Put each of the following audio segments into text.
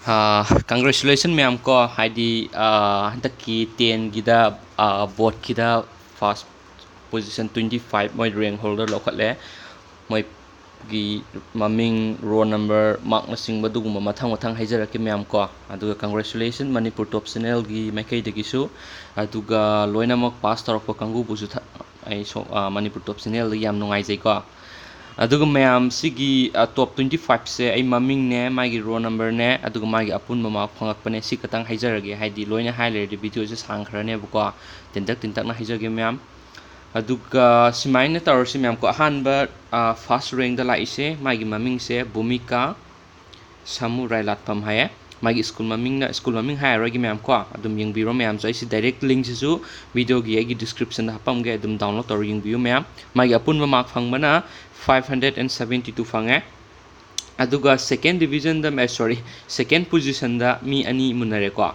Congratulations ma'am ko haidi handaki 10 gida board gida first position 25 moi rank holder lokhatle moi gi maming roll number mark masing baduguma mathang haijarake ma'am ko aduga congratulations Manipur top channel gi makai dagisu aduga loinamak pass tarokpa kangu busu ai so Manipur top channel yam nungai jai ko aduga mayam sigi top 25 se ai maming ne magi roll number ne aduga magi apun mama phangakpane si katang haijarage haidi loina highlight video se sangkhrane buko tintak na haijarage mayam aduga simaina tawrsi mayam ko ahanba first rank da laise magi maming se bhumika samurai latpam haye magi school maming hai ragi mayam ko adum yingbiro mayam so isi direct link su video gi agi description da hapam ge adum download tor yingbio mayam magi apun mark phangmana 572 fange aduga second division da second position da mi ani munare ko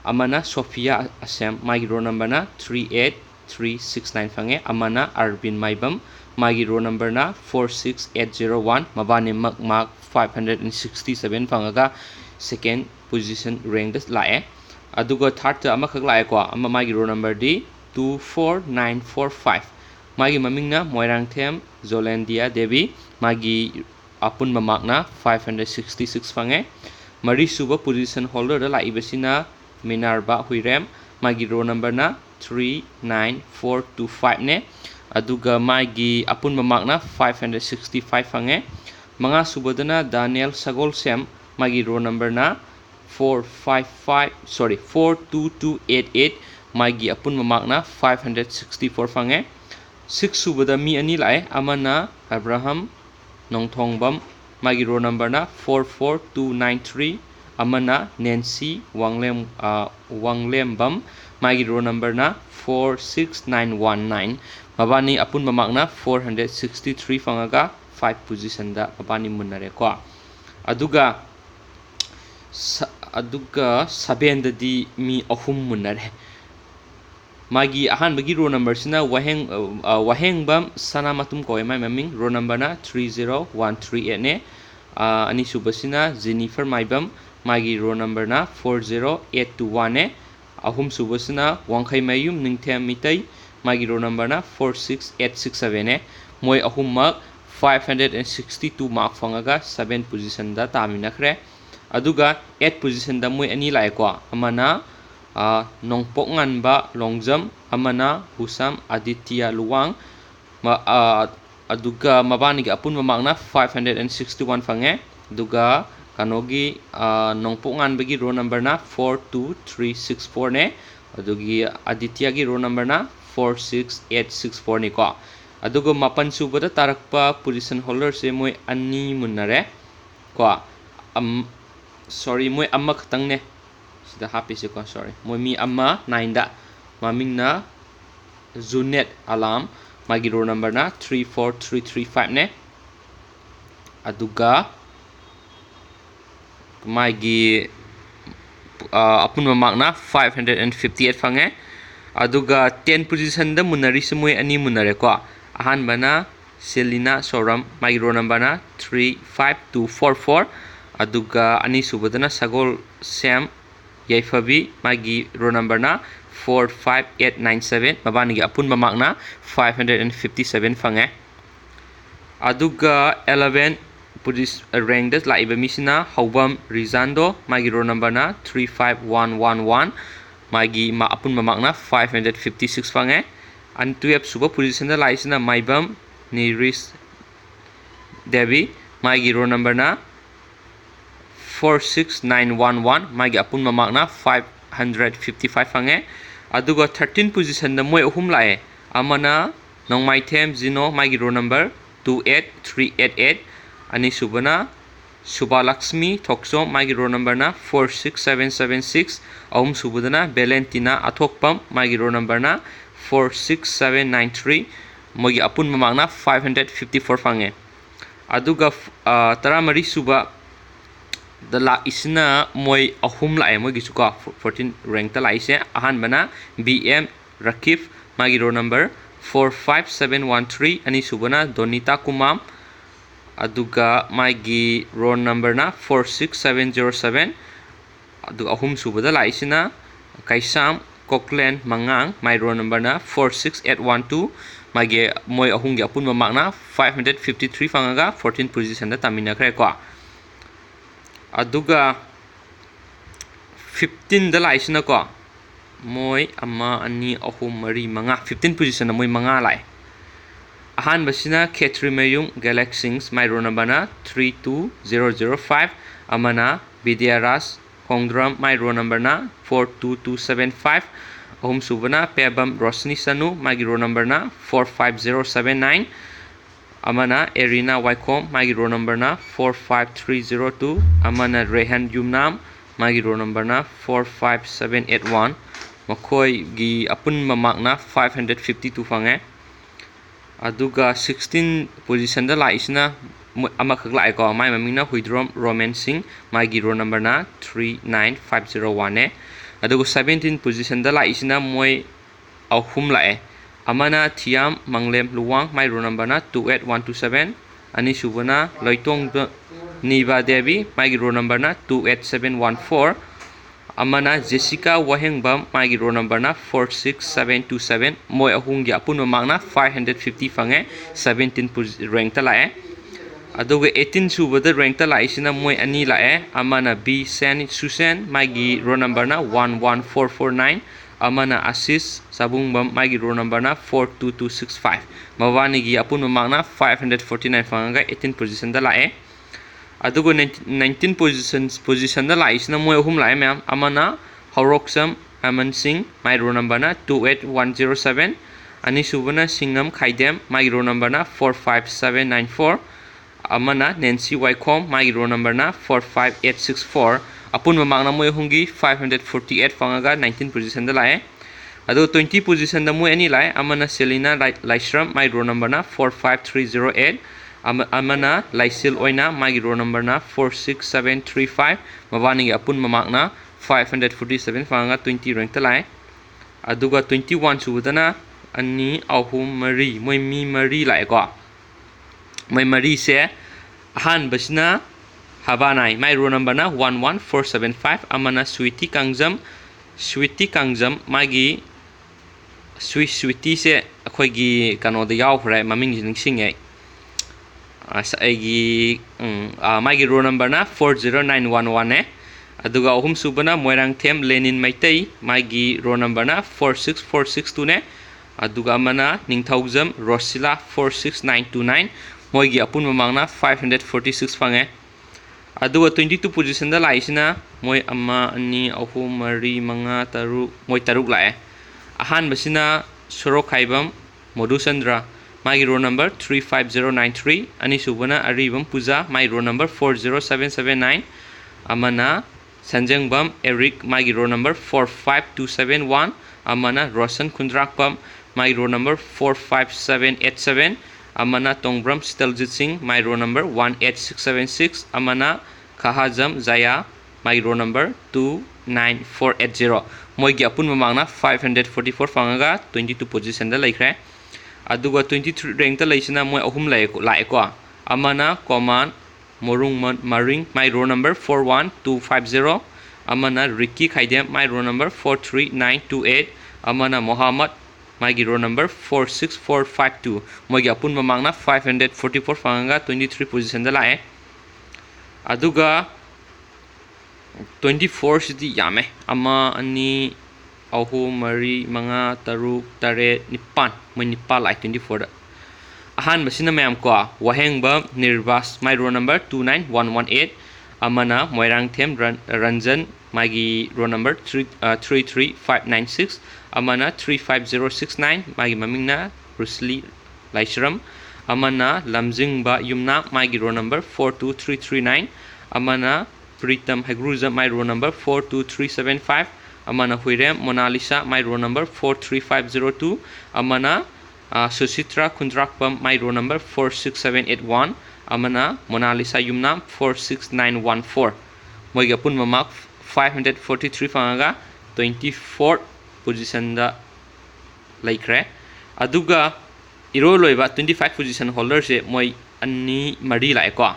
amana Sophia Asem magi roll number na 38369 fange amana Arvin Maibam magi roll number na 46801 mabani mark 567 fangaga second position rank das lae aduga third ta amakak lae ko amma magi roll number di 24945 magi mamingna Moirangthem Zolandia Devi magi apun mamakna 566 fange mari suba position holder da laibasina Minarba Huirem magi roll number na 39425 ne aduga magi apun mamakna 565 fange manga subadana Daniel Sagol Sem magi roll number na 42288 magi apun mamakna 564 fange 6 subada mi ani lae amana Abraham Nongthongbam magi roll number na 44293 amana Nancy Wanglembam magi roll number na 46919 mabani apun mamakna 463 fangaga 5 position da mabani munare ko aduga 7 dadi mi ahum munare magi ahan bagi roll number sina wahengbam sanamatum ko mai maming roll number na 30138 ne ani subasina Jennifer Maibam magi roll number na 40821 ne ahum subasina Wangkhai Mayum Ningthem Mitai magi roll number na 46867 ne moi ahum mak 562 mark fangaga 7 position da taminakhre aduga 8 position da moi ani lai ko amana Nongpok Nganba Longjam amana Husam Aditya Luwang aduga mabani ga apun mamakna 561 fange aduga kanogi Nongpok Nganba gi roll number na 42364 ne adugi Aditya gi roll number na 46864 ni ko aduga mapan subada tarakpa position holder se moi ani munare ko sorry moi amma khatang ne sida happy se ko sorry moi mi amma 9 da maming na Zunet Alam magi roll number na 34335 ne aduga magi apun mamak na 558 fange aduga 10 position da munari se moi ani munare ko ahan bana Selina Soram magi roll number na 35244 aduga ani subadana Sagol Sam Yaifabi magi roll number na 45897 mabani gi apun mamakna 557 fange aduga 11 pudis rank das laiba misina Haubam Rizando magi roll number na 35111 magi apun mamakna 556 fange and 12 suba position da laisina Maibam Niris Devi magi roll number na 46911 magi apun mamakna 555 fange aduga 13 position da moi ahum lae amana Nongmaithem Zino magi roll number 28388 ani subana Subalaxmi Thoksom magi roll number na 46776 ahum subadana Valentina Athokpam magi roll number na 46793 mogi apun mamakna 554 fange aduga taramari suba the la isna moi ahum la moi gi suka 14 rank ta la ise ahan bana BM Rakif magi roll number 45713 ani subana Donita Kumam aduga magi roll number na 46707 adu ahum subada laisina kaisam Cockland mangang my roll number na 46812 mage moi ahung gi apun mark na 553 fangaga 14 position da tamina khre ko aduga 15 da laisina ko moi ama ani ahum mari manga 15 position na moi manga lai ahan basina Mayam Galaxings my roll number na 32005 amana Vidyaras Kongdram my roll number na 42275 ahum subana Pebam Rosni Sanu my roll number na 45079 amana Erina Waikom my roll number na 45302 amana Rehan Yumnam my roll number na 45781 makoi gi apun mamak na 552 fange aduga 16 position da laisna ama khak lai ko mai maming na Huidrom Romancing my roll number na 39501 ne aduga 17 position da laisna moi ahum lae amana Thiam Manglem Luwang my roll number na 28127 ani subana Loitong Niba Devi my roll number na 28714 amana Jessica Wahengbam my roll number na 46727 moi ahung gi apun mamak na 550 fange 17 rank ta lae aduga 18 subada rank ta laisina moi ani lae amana B Sen Susan my roll number na 11449 amana Asis Sabungbam my roll number na 42265 mawani gi apun mamak na 549 fanga 18 position da lae adugo 19 position da laisna moi ahum lai ma'am amana Horoksam Amansing my roll number na 28107 ani subana Singam Khaidem my roll number na 45794 amana Nancy Waikom my roll number na 45864 apun mamak na moi hungi 548 fangaga 19 position da lae ado 20 position da moi ani lai amana Selina Laishram my roll number na 45308 amana Laisil Oina my roll number na 46735 mawani gi apun mamak na 547 fanga 20 rank talai aduga 21 subudana ani ahum mari moi mi mari lai ko moi mari se ahan basna Habanai my roll number na 11475 amana Sweetie Kangjam magi Sweetie se akhoi gi kano da yaw khre maming jing singe aigi magi roll number na 40911 ne aduga ahum subana Moirang Them Lenin Maitai magi roll number na 46462 ne aduga mana Ningthaujam Rosila 46929 moigi apun mamang na 546 fange aduga 22 position da laisina moi ama ani ahum mari manga taru moi taruk lae ahan basina Sorokhaibam Modusandra my roll number 35093 ani subana Aribam Puja my roll number 40779 amana Sanjangbam Eric my roll number 45271 amana Roshan Kundrakpam my roll number 45787 amana Tongbram Staljit Singh my roll number 18676 amana Kahajam Zaya my roll number 29480 moi gi apun mamang na 544 fangaga 22 position da laikre aduga 23 rank ta laisina moi ahum lai ko amana Command Maring my roll number 41250 amana Ricky Khaidem my roll number 43928 amana Muhammad my roll number 46452 moi gi apun mamang na 544 fanga 23 position da lae aduga 24 sidi yame ama ani ahum mari manga taruk tare nipan moi nipal ai 24 da ahan basina mayam ko Wahengbam Nirvas my roll number 29118 amana Moirang Them Ranjan magi roll number 33596 amana 35069 magi mamingna Rusli Laishram amana Lamjingba Yumna magi roll number 42339 amana Pritam Hagruza my roll number 42375 amana Huirem Monalisa my roll number 43502 amana Susitra Kundrakpam my roll number 46781 amana Monalisa Yumnam 46914 moi gapun mamak 543 fangaga 24 position da laikre aduga iro loiba 25 position holder se moi ani mari lai ko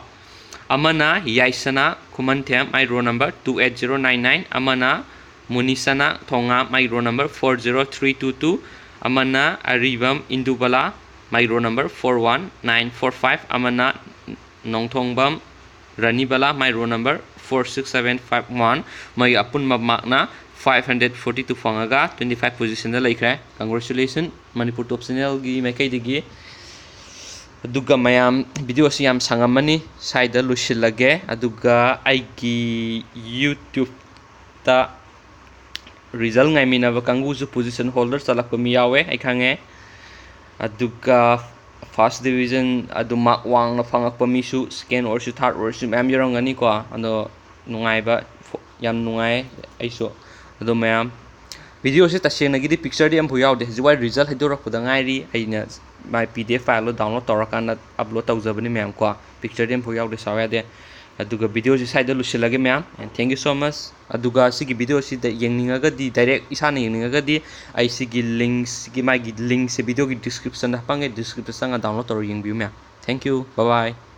amana yaisana khumanthem my roll number 28099 amana munisana thonga my roll number 40322 amana aribam indubala my roll number 41945 amana nongthongbam ranibala my roll number 46751 my apun makna 542 fangaga 25 position da laikre. Congratulations Manipur top channel gi maikai digi aduga mayam video si yam sangamani saida lushilage aduga aigi YouTube ta result ngai minaba kangu su position holder chalakpa mi yawe ai khange aduga first division adu mark wang na phangakpa mi su second or su third or su mayam yarangani ko ando nungaiba yam nungai aiso ado mayam video se tasena gidi picture di am bhuyaw de jiwai result hedora kuda ngairi aina my pdf file lo download torakana upload tawjabani mayam ko picture di am bhuyaw de sawa de aduga video si side lusilage mayam and thank you so much aduga sigi video si da yengningaga di direct isana yengningaga di ai sigi links gi my gi link se video gi description da pange description nga download tor yengbiu mayam. Thank you, bye bye.